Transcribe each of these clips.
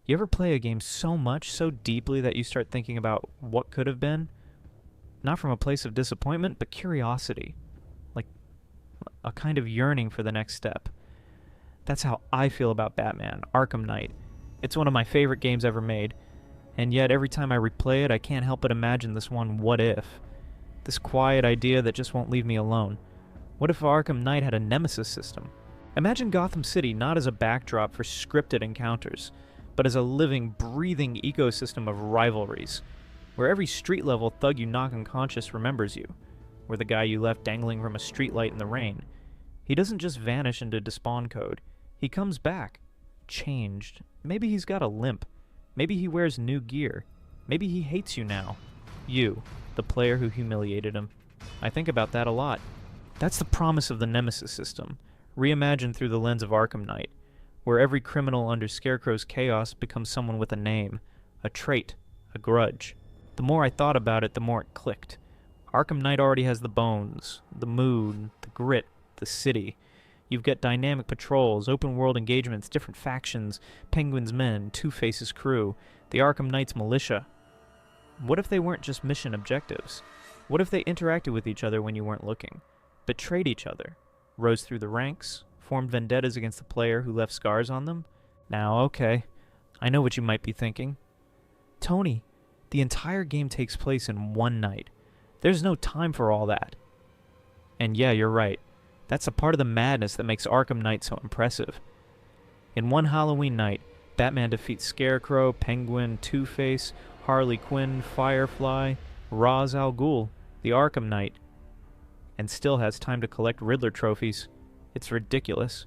You ever play a game so much, so deeply that you start thinking about what could have been? Not from a place of disappointment, but curiosity. Like a kind of yearning for the next step. That's how I feel about Batman, Arkham Knight. It's one of my favorite games ever made, and yet every time I replay it, I can't help but imagine this one what if. This quiet idea that just won't leave me alone. What if Arkham Knight had a Nemesis system? Imagine Gotham City not as a backdrop for scripted encounters, but as a living, breathing ecosystem of rivalries, where every street-level thug you knock unconscious remembers you, or the guy you left dangling from a streetlight in the rain. He doesn't just vanish into despawn code. He comes back, changed. Maybe he's got a limp. Maybe he wears new gear. Maybe he hates you now. You, the player who humiliated him. I think about that a lot. That's the promise of the Nemesis system, reimagined through the lens of Arkham Knight, where every criminal under Scarecrow's chaos becomes someone with a name, a trait, a grudge. The more I thought about it, the more it clicked. Arkham Knight already has the bones, the mood, the grit, the city. You've got dynamic patrols, open-world engagements, different factions, Penguin's men, Two-Face's crew, the Arkham Knight's militia. What if they weren't just mission objectives? What if they interacted with each other when you weren't looking? Betrayed each other? Rose through the ranks? Formed vendettas against the player who left scars on them? Now, okay. I know what you might be thinking. Tony, the entire game takes place in one night. There's no time for all that. And yeah, you're right. That's a part of the madness that makes Arkham Knight so impressive. In one Halloween night, Batman defeats Scarecrow, Penguin, Two-Face, Harley Quinn, Firefly, Ra's al Ghul, the Arkham Knight, and still has time to collect Riddler trophies. It's ridiculous.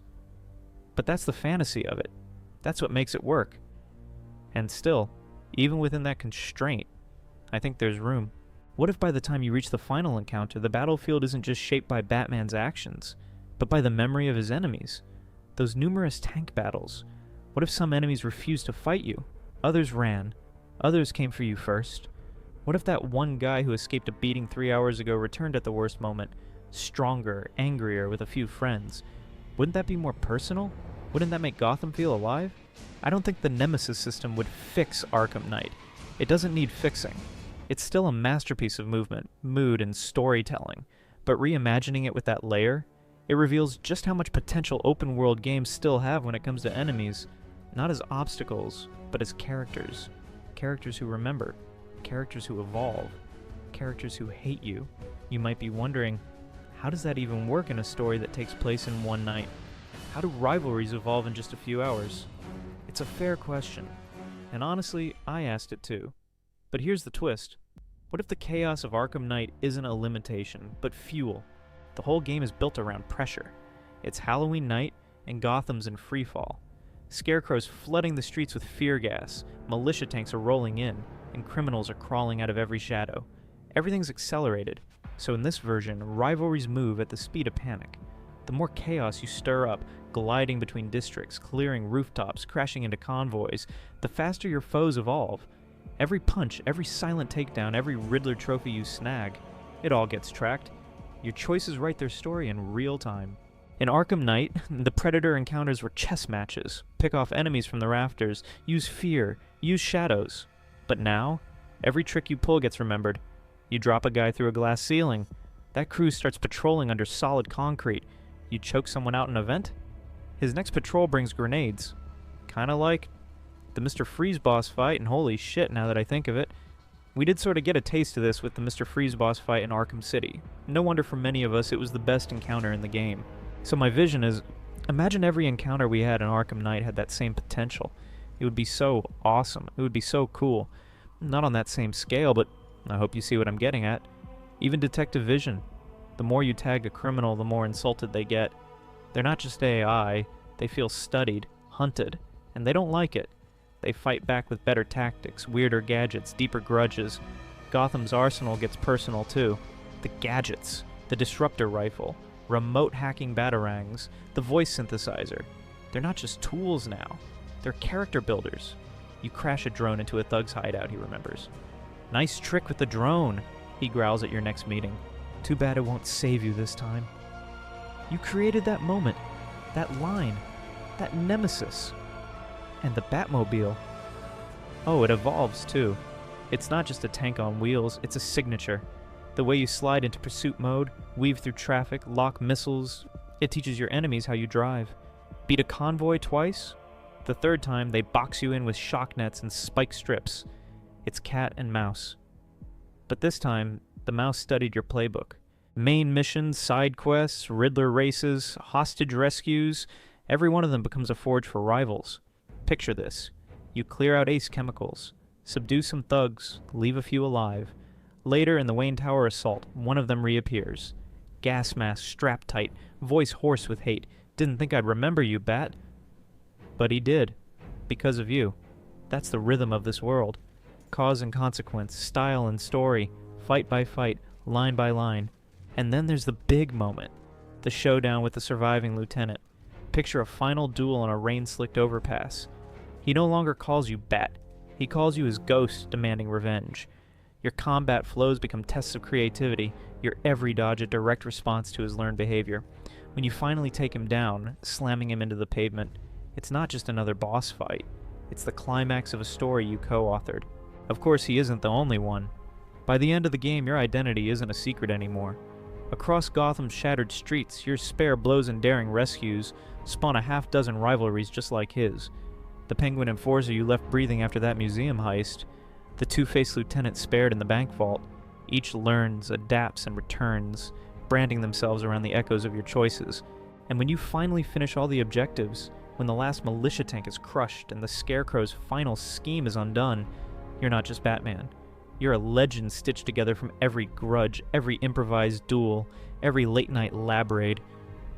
But that's the fantasy of it. That's what makes it work. And still, even within that constraint, I think there's room. What if by the time you reach the final encounter, the battlefield isn't just shaped by Batman's actions, but by the memory of his enemies? Those numerous tank battles. What if some enemies refused to fight you? Others ran. Others came for you first. What if that one guy who escaped a beating 3 hours ago returned at the worst moment, stronger, angrier, with a few friends? Wouldn't that be more personal? Wouldn't that make Gotham feel alive? I don't think the Nemesis system would fix Arkham Knight. It doesn't need fixing. It's still a masterpiece of movement, mood, and storytelling, but reimagining it with that layer, it reveals just how much potential open-world games still have when it comes to enemies, not as obstacles, but as characters. Characters who remember, characters who evolve, characters who hate you. You might be wondering, how does that even work in a story that takes place in one night? How do rivalries evolve in just a few hours? It's a fair question, and honestly, I asked it too. But here's the twist. What if the chaos of Arkham Knight isn't a limitation, but fuel? The whole game is built around pressure. It's Halloween night, and Gotham's in freefall. Scarecrow's flooding the streets with fear gas, militia tanks are rolling in, and criminals are crawling out of every shadow. Everything's accelerated, so in this version, rivalries move at the speed of panic. The more chaos you stir up, gliding between districts, clearing rooftops, crashing into convoys, the faster your foes evolve. Every punch, every silent takedown, every Riddler trophy you snag, it all gets tracked. Your choices write their story in real time. In Arkham Knight, the Predator encounters were chess matches. Pick off enemies from the rafters, use fear, use shadows. But now, every trick you pull gets remembered. You drop a guy through a glass ceiling. That crew starts patrolling under solid concrete. You choke someone out in a vent? His next patrol brings grenades. Kinda like the Mr. Freeze boss fight, and holy shit, now that I think of it, we did sort of get a taste of this with the Mr. Freeze boss fight in Arkham City. No wonder for many of us it was the best encounter in the game. So my vision is, imagine every encounter we had in Arkham Knight had that same potential. It would be so awesome. It would be so cool. Not on that same scale, but I hope you see what I'm getting at. Even Detective Vision. The more you tag a criminal, the more insulted they get. They're not just AI, they feel studied, hunted, and they don't like it. They fight back with better tactics, weirder gadgets, deeper grudges. Gotham's arsenal gets personal too. The gadgets, the disruptor rifle, remote hacking batarangs, the voice synthesizer. They're not just tools now, they're character builders. You crash a drone into a thug's hideout, he remembers. Nice trick with the drone, he growls at your next meeting. Too bad it won't save you this time. You created that moment, that line, that nemesis. And the Batmobile, Oh, it evolves too. It's not just a tank on wheels, it's a signature. The way you slide into pursuit mode, weave through traffic, lock missiles, it teaches your enemies how you drive. Beat a convoy twice? The third time, they box you in with shock nets and spike strips. It's cat and mouse. But this time, the mouse studied your playbook. Main missions, side quests, Riddler races, hostage rescues, every one of them becomes a forge for rivals. Picture this. You clear out Ace chemicals, subdue some thugs, leave a few alive. Later in the Wayne Tower assault, one of them reappears. Gas mask strapped tight, voice hoarse with hate. Didn't think I'd remember you, Bat. But he did. Because of you. That's the rhythm of this world. Cause and consequence, style and story, fight by fight, line by line. And then there's the big moment. The showdown with the surviving lieutenant. Picture a final duel on a rain-slicked overpass. He no longer calls you Bat. He calls you his ghost, demanding revenge. Your combat flows become tests of creativity, your every dodge a direct response to his learned behavior. When you finally take him down, slamming him into the pavement, it's not just another boss fight. It's the climax of a story you co-authored. Of course, he isn't the only one. By the end of the game, your identity isn't a secret anymore. Across Gotham's shattered streets, your spare blows and daring rescues spawn a half-dozen rivalries just like his. The Penguin Enforcer you left breathing after that museum heist, the two-faced lieutenant spared in the bank vault. Each learns, adapts, and returns, branding themselves around the echoes of your choices. And when you finally finish all the objectives, when the last militia tank is crushed and the Scarecrow's final scheme is undone, you're not just Batman. You're a legend stitched together from every grudge, every improvised duel, every late-night lab raid.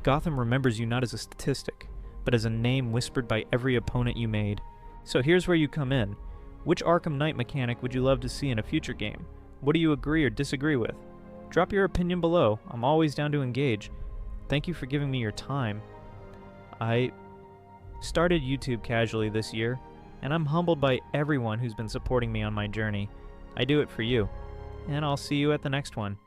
Gotham remembers you not as a statistic, but as a name whispered by every opponent you made. So here's where you come in. Which Arkham Knight mechanic would you love to see in a future game? What do you agree or disagree with? Drop your opinion below. I'm always down to engage. Thank you for giving me your time. I started YouTube casually this year, and I'm humbled by everyone who's been supporting me on my journey. I do it for you, and I'll see you at the next one.